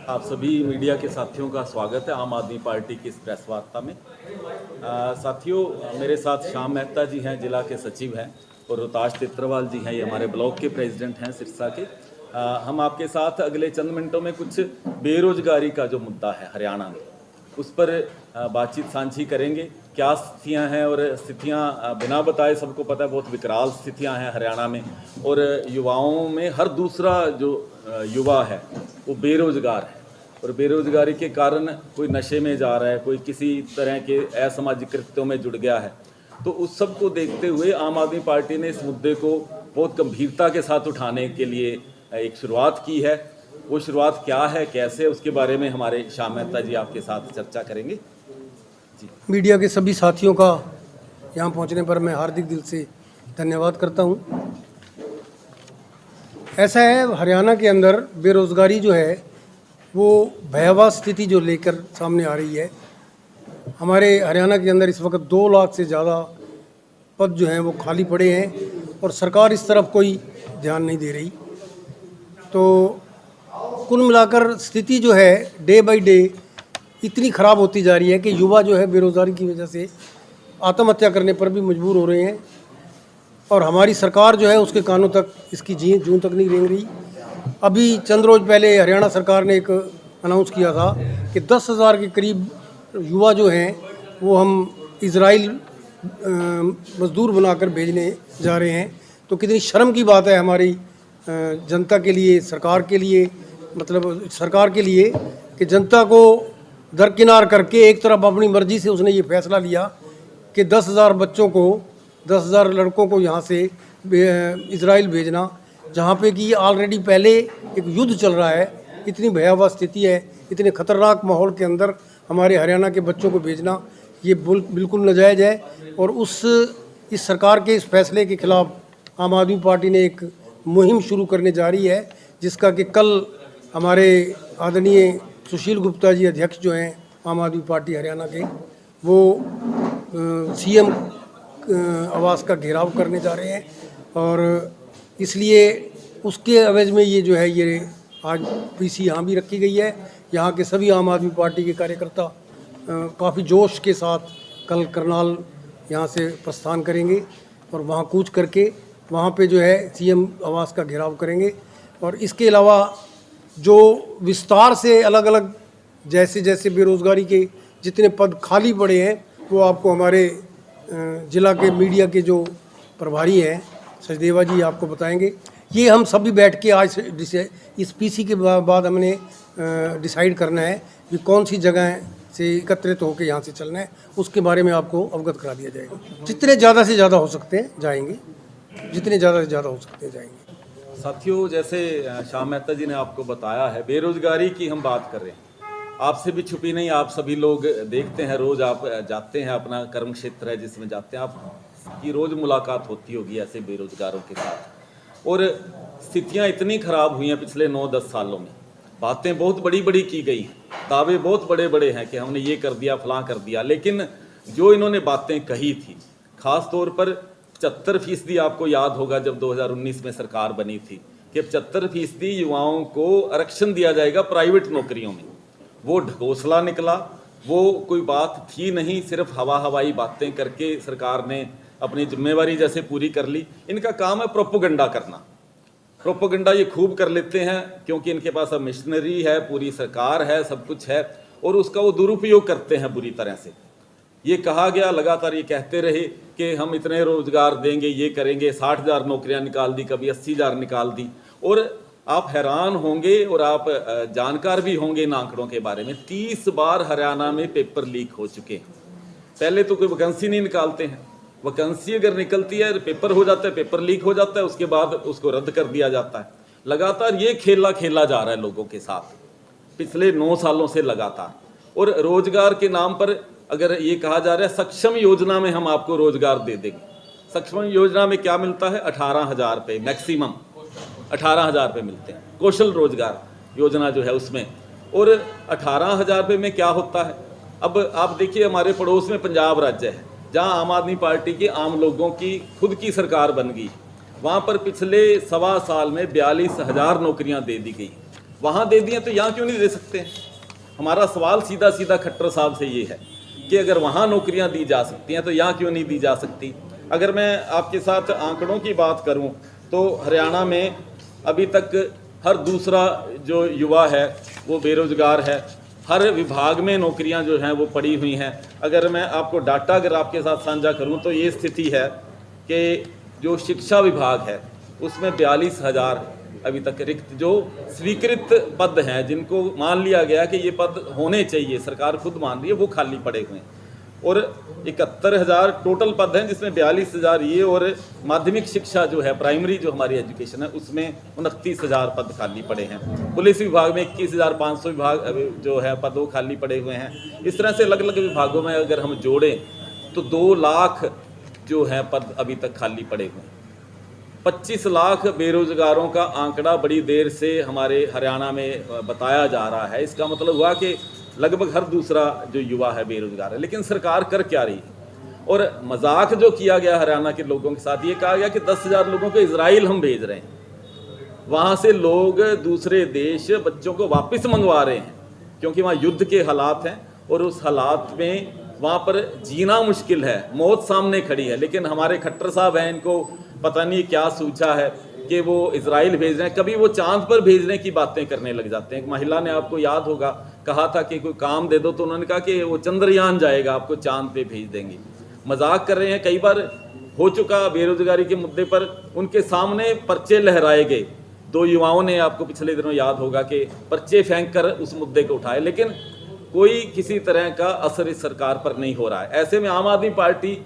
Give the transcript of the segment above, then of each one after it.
आप सभी मीडिया के साथियों का स्वागत है आम आदमी पार्टी की इस प्रेस वार्ता में। साथियों, मेरे साथ श्याम मेहता जी हैं, जिला के सचिव हैं, और रोहताश तित्रवाल जी हैं, ये हमारे ब्लॉक के प्रेसिडेंट हैं सिरसा के। हम आपके साथ अगले चंद मिनटों में कुछ बेरोजगारी का जो मुद्दा है हरियाणा में, उस पर बातचीत साझी करेंगे। क्या स्थितियां हैं, और स्थितियां बिना बताए सबको पता है बहुत विकराल स्थितियां हैं हरियाणा में, और युवाओं में हर दूसरा जो युवा है वो बेरोजगार है, और बेरोजगारी के कारण कोई नशे में जा रहा है, कोई किसी तरह के असामाजिक कृत्यों में जुड़ गया है। तो उस सब को देखते हुए आम आदमी पार्टी ने इस मुद्दे को बहुत गंभीरता के साथ उठाने के लिए एक शुरुआत की है। वो शुरुआत क्या है, कैसे, उसके बारे में हमारे श्याम मेहता जी आपके साथ चर्चा करेंगे। जी। मीडिया के सभी साथियों का यहाँ पहुँचने पर मैं हार्दिक दिल से धन्यवाद करता हूँ। ऐसा है, हरियाणा के अंदर बेरोज़गारी जो है वो भयावह स्थिति जो लेकर सामने आ रही है। हमारे हरियाणा के अंदर इस वक्त 2 लाख से ज़्यादा पद जो हैं वो खाली पड़े हैं, और सरकार इस तरफ कोई ध्यान नहीं दे रही। तो कुल मिलाकर स्थिति जो है डे बाय डे इतनी ख़राब होती जा रही है कि युवा जो है बेरोज़गारी की वजह से आत्महत्या करने पर भी मजबूर हो रहे हैं, और हमारी सरकार जो है उसके कानों तक इसकी जूं तक नहीं रेंग रही। अभी चंद रोज़ पहले हरियाणा सरकार ने एक अनाउंस किया था कि 10,000 के करीब युवा जो हैं वो हम इजराइल मज़दूर बनाकर भेजने जा रहे हैं। तो कितनी शर्म की बात है हमारी जनता के लिए, सरकार के लिए, मतलब सरकार के लिए, कि जनता को दरकिनार करके एक तरफ अपनी मर्जी से उसने ये फैसला लिया कि 10,000 बच्चों को, 10,000 लड़कों को यहाँ से इजराइल भेजना, जहाँ पे कि ऑलरेडी पहले एक युद्ध चल रहा है। इतनी भयावह स्थिति है, इतने ख़तरनाक माहौल के अंदर हमारे हरियाणा के बच्चों को भेजना ये बिल्कुल नाजायज़ है। और इस सरकार के इस फैसले के ख़िलाफ़ आम आदमी पार्टी ने एक मुहिम शुरू करने जा रही है, जिसका कि कल हमारे आदरणीय सुशील गुप्ता जी अध्यक्ष जो हैं आम आदमी पार्टी हरियाणा के, वो सीएम आवास का घेराव करने जा रहे हैं। और इसलिए उसके एवज में ये जो है ये आज पीसी यहाँ भी रखी गई है। यहाँ के सभी आम आदमी पार्टी के कार्यकर्ता काफ़ी जोश के साथ कल करनाल यहाँ से प्रस्थान करेंगे, और वहाँ कूच करके वहाँ पे जो है सीएम आवास का घेराव करेंगे। और इसके अलावा जो विस्तार से अलग अलग जैसे जैसे बेरोज़गारी के जितने पद खाली पड़े हैं वो आपको हमारे ज़िला के मीडिया के जो प्रभारी हैं सचदेवा जी आपको बताएंगे। ये हम सभी बैठ के आज इस पीसी के बाद हमने डिसाइड करना है कि कौन सी जगह से एकत्रित होकर यहाँ से चलना है, उसके बारे में आपको अवगत करा दिया जाएगा। जितने ज़्यादा से ज़्यादा हो सकते हैं जाएंगे, जितने ज़्यादा से ज़्यादा हो सकते हैं जाएंगे। साथियों, जैसे श्याम मेहता जी ने आपको बताया है, बेरोजगारी की हम बात कर रहे हैं, आपसे भी छुपी नहीं, आप सभी लोग देखते हैं, रोज़ आप जाते हैं, अपना कर्म क्षेत्र है जिसमें जाते हैं, आपकी रोज़ मुलाकात होती होगी ऐसे बेरोजगारों के साथ। और स्थितियां इतनी ख़राब हुई हैं पिछले 9-10 सालों में, बातें बहुत बड़ी बड़ी की गई हैं, दावे बहुत बड़े बड़े हैं कि हमने ये कर दिया, फलां कर दिया, लेकिन जो इन्होंने बातें कही थी, ख़ास तौर पर 75% आपको याद होगा जब 2019 में सरकार बनी थी कि 75% युवाओं को आरक्षण दिया जाएगा प्राइवेट नौकरियों में, वो ढकोसला निकला। वो कोई बात थी नहीं, सिर्फ हवाई बातें करके सरकार ने अपनी जिम्मेवारी जैसे पूरी कर ली। इनका काम है प्रोपोगंडा करना। प्रोपोगंडा ये खूब कर लेते हैं क्योंकि इनके पास अब मिशनरी है, पूरी सरकार है, सब कुछ है, और उसका वो दुरुपयोग करते हैं बुरी तरह से। ये कहा गया, लगातार ये कहते रहे कि हम इतने रोजगार देंगे, ये करेंगे, 60,000 नौकरियां निकाल दी, कभी 80,000 निकाल दी। और आप हैरान होंगे और आप जानकार भी होंगे इन आंकड़ों के बारे में, 30 बार हरियाणा में पेपर लीक हो चुके हैं। पहले तो कोई वैकेंसी नहीं निकालते हैं, वैकेंसी अगर निकलती है, पेपर हो जाता है, पेपर लीक हो जाता है, उसके बाद उसको रद्द कर दिया जाता है। लगातार ये खेला खेला जा रहा है लोगों के साथ पिछले 9 सालों से लगातार। और रोजगार के नाम पर अगर ये कहा जा रहा है सक्षम योजना में हम आपको रोजगार दे देंगे, सक्षम योजना में क्या मिलता है? 18,000 रुपये, मैक्सिमम 18,000 रुपये मिलते हैं कौशल रोजगार योजना जो है उसमें। और 18,000 रुपये में क्या होता है? अब आप देखिए, हमारे पड़ोस में पंजाब राज्य है जहां आम आदमी पार्टी के आम लोगों की खुद की सरकार बन गई। वहां पर पिछले 1.25 साल में 42,000 नौकरियां दे दी गई। वहाँ दे दिए तो यहाँ क्यों नहीं दे सकते? हमारा सवाल सीधा सीधा खट्टर साहब से ये है कि अगर वहाँ नौकरियाँ दी जा सकती हैं तो यहाँ क्यों नहीं दी जा सकती? अगर मैं आपके साथ आंकड़ों की बात करूँ तो हरियाणा में अभी तक हर दूसरा जो युवा है वो बेरोजगार है। हर विभाग में नौकरियां जो हैं वो पड़ी हुई हैं। अगर मैं आपको डाटा अगर आपके साथ साझा करूं तो ये स्थिति है कि जो शिक्षा विभाग है उसमें 42,000 अभी तक रिक्त जो स्वीकृत पद हैं, जिनको मान लिया गया कि ये पद होने चाहिए, सरकार खुद मान रही है, वो खाली पड़े हुए हैं। और 71,000 टोटल पद हैं, जिसमें 42,000 ये और माध्यमिक शिक्षा जो है, प्राइमरी जो हमारी एजुकेशन है, उसमें 29,000 पद खाली पड़े हैं। पुलिस विभाग में 21,500 विभाग जो है पद वो खाली पड़े हुए हैं। इस तरह से अलग अलग विभागों में अगर हम जोड़ें तो 2 लाख जो है पद अभी तक खाली पड़े हुए हैं। 25 लाख बेरोजगारों का आंकड़ा बड़ी देर से हमारे हरियाणा में बताया जा रहा है। इसका मतलब हुआ कि लगभग हर दूसरा जो युवा है बेरोजगार है। लेकिन सरकार कर क्या रही है? और मजाक जो किया गया हरियाणा के लोगों के साथ, ये कहा गया कि 10,000 लोगों को इजराइल हम भेज रहे हैं, वहाँ से लोग दूसरे देश बच्चों को वापस मंगवा रहे हैं क्योंकि वहाँ युद्ध के हालात हैं और उस हालात में वहाँ पर जीना मुश्किल है, मौत सामने खड़ी है। लेकिन हमारे खट्टर साहब हैं, इनको पता नहीं क्या सूझा है कि वो इजराइल भेज रहे हैं। कभी वो चांद पर भेजने की बातें करने लग जाते हैं। एक महिला ने, आपको याद होगा, कहा था कि कोई काम दे दो तो उन्होंने कहा कि वो चंद्रयान जाएगा, आपको चांद पे भेज देंगे। मजाक कर रहे हैं। कई बार हो चुका बेरोजगारी के मुद्दे पर उनके सामने पर्चे लहराए गए। 2 युवाओं ने, आपको पिछले दिनों याद होगा, कि पर्चे फेंक कर उस मुद्दे को उठाए, लेकिन कोई किसी तरह का असर इस सरकार पर नहीं हो रहा है। ऐसे में आम आदमी पार्टी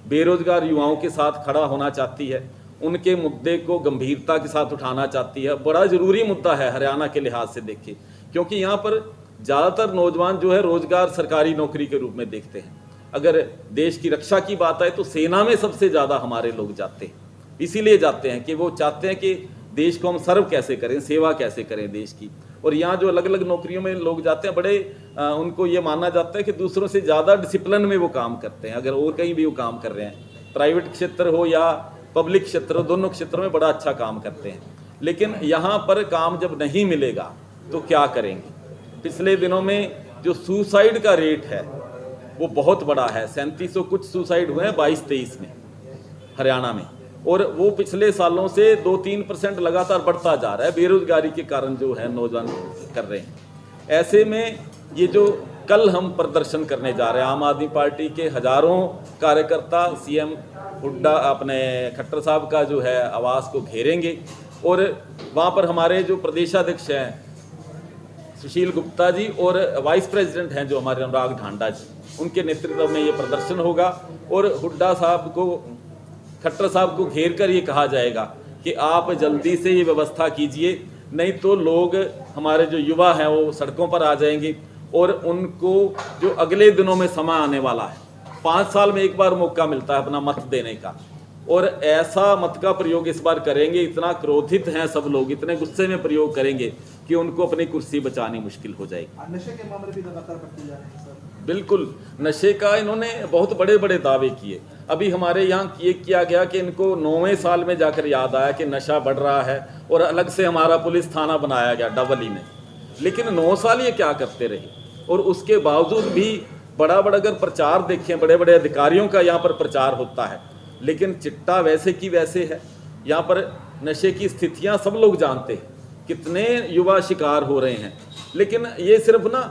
बेरोजगार युवाओं के साथ खड़ा होना चाहती है, उनके मुद्दे को गंभीरता के साथ उठाना चाहती है। बड़ा ज़रूरी मुद्दा है हरियाणा के लिहाज से देखिए, क्योंकि यहाँ पर ज़्यादातर नौजवान जो है रोजगार सरकारी नौकरी के रूप में देखते हैं। अगर देश की रक्षा की बात आए तो सेना में सबसे ज़्यादा हमारे लोग जाते हैं, इसीलिए जाते हैं कि वो चाहते हैं कि देश को हम सर्व कैसे करें, सेवा कैसे करें देश की। और यहाँ जो अलग अलग नौकरियों में लोग जाते हैं, बड़े उनको ये माना जाता है कि दूसरों से ज़्यादा डिसिप्लिन में वो काम करते हैं। अगर और कहीं भी वो काम कर रहे हैं, प्राइवेट क्षेत्र हो या पब्लिक क्षेत्र हो, दोनों क्षेत्रों में बड़ा अच्छा काम करते हैं। लेकिन यहाँ पर काम जब नहीं मिलेगा तो क्या करेंगे? पिछले दिनों में जो सुसाइड का रेट है वो बहुत बड़ा है। 3700 कुछ सुसाइड हुए हैं 22-23 में हरियाणा में, और वो पिछले सालों से 2-3% लगातार बढ़ता जा रहा है, बेरोजगारी के कारण जो है नौजवान कर रहे हैं। ऐसे में ये जो कल हम प्रदर्शन करने जा रहे हैं, आम आदमी पार्टी के हजारों कार्यकर्ता सीएम हुड्डा अपने खट्टर साहब का जो है आवास को घेरेंगे, और वहाँ पर हमारे जो प्रदेशाध्यक्ष हैं सुशील गुप्ता जी और वाइस प्रेसिडेंट हैं जो हमारे अनुराग ढांडा जी, उनके नेतृत्व में ये प्रदर्शन होगा। और हुड्डा साहब को, खट्टर साहब को घेर कर ये कहा जाएगा कि आप जल्दी से ये व्यवस्था कीजिए, नहीं तो लोग, हमारे जो युवा हैं वो सड़कों पर आ जाएंगे। और उनको जो अगले दिनों में समय आने वाला है, 5 साल में एक बार मौका मिलता है अपना मत देने का, और ऐसा मत का प्रयोग इस बार करेंगे। इतना क्रोधित हैं सब लोग, इतने गुस्से में प्रयोग करेंगे कि उनको अपनी कुर्सी बचानी मुश्किल हो जाएगी। नशे के मामले भी लगातार बढ़ते जा रहे हैं सर। बिल्कुल, नशे का इन्होंने बहुत बड़े बड़े दावे किए। अभी हमारे यहाँ ये किया गया कि इनको 9वें साल में जाकर याद आया कि नशा बढ़ रहा है, और अलग से हमारा पुलिस थाना बनाया गया डबली में। लेकिन 9 साल ये क्या करते रहे, और उसके बावजूद भी बड़ा बड़ा अगर प्रचार देखें, बड़े बड़े अधिकारियों का यहाँ पर प्रचार होता है, लेकिन चिट्टा वैसे की वैसे है। यहाँ पर नशे की स्थितियाँ सब लोग जानते हैं, कितने युवा शिकार हो रहे हैं। लेकिन ये सिर्फ ना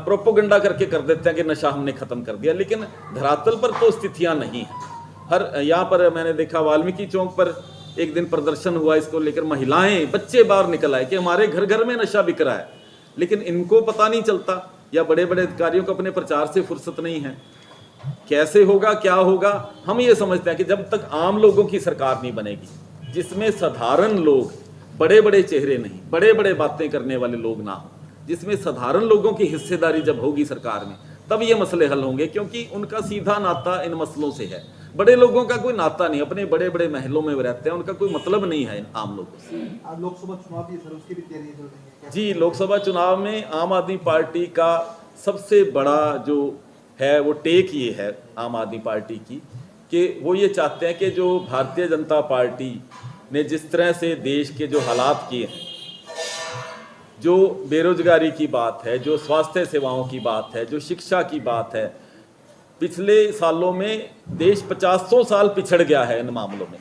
प्रोपोगंडा करके कर देते हैं कि नशा हमने ख़त्म कर दिया, लेकिन धरातल पर तो स्थितियाँ नहीं हैं। हर यहाँ पर मैंने देखा वाल्मीकि चौक पर एक दिन प्रदर्शन हुआ, इसको लेकर महिलाएं, बच्चे बाहर निकल आए कि हमारे घर घर में नशा बिक रहा है। लेकिन इनको पता नहीं चलता, या बड़े बड़े अधिकारियों को अपने प्रचार से फुर्सत नहीं है। कैसे होगा, क्या होगा, हम ये समझते हैं कि जब तक आम लोगों की सरकार नहीं बनेगी, जिसमें साधारण लोग, बड़े बड़े चेहरे नहीं, बड़े बड़े बातें करने वाले लोग ना हो, जिसमें साधारण लोगों की हिस्सेदारी जब होगी सरकार में, तब ये मसले हल होंगे। क्योंकि उनका सीधा नाता इन मसलों से है। बड़े लोगों का कोई नाता नहीं, अपने बड़े बड़े महलों में रहते हैं, उनका कोई मतलब नहीं है इन आम लोगों से। आज लोकसभा चुनाव भी है सर, उसकी भी तैयारी चल रही है। जी, लोकसभा चुनाव में आम आदमी पार्टी का सबसे बड़ा जो है वो टेक ये है आम आदमी पार्टी की, कि वो ये चाहते हैं कि जो भारतीय जनता पार्टी ने जिस तरह से देश के जो हालात किए हैं, जो बेरोजगारी की बात है, जो स्वास्थ्य सेवाओं की बात है, जो शिक्षा की बात है, पिछले सालों में देश 50 साल पिछड़ गया है इन मामलों में,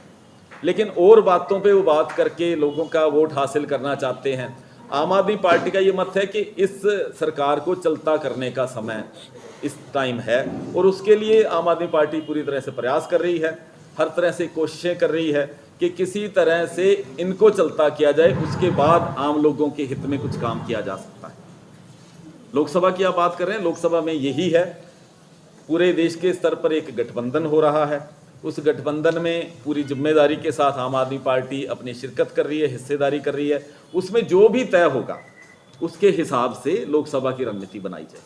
लेकिन और बातों पे वो बात करके लोगों का वोट हासिल करना चाहते हैं। आम आदमी पार्टी का ये मत है कि इस सरकार को चलता करने का समय इस टाइम है, और उसके लिए आम आदमी पार्टी पूरी तरह से प्रयास कर रही है, हर तरह से कोशिशें कर रही है कि किसी तरह से इनको चलता किया जाए, उसके बाद आम लोगों के हित में कुछ काम किया जा सकता है। लोकसभा की आप बात कर रहे हैं, लोकसभा में यही है, पूरे देश के स्तर पर एक गठबंधन हो रहा है। उस गठबंधन में पूरी जिम्मेदारी के साथ आम आदमी पार्टी अपनी शिरकत कर रही है, हिस्सेदारी कर रही है। उसमें जो भी तय होगा उसके हिसाब से लोकसभा की रणनीति बनाई जाए।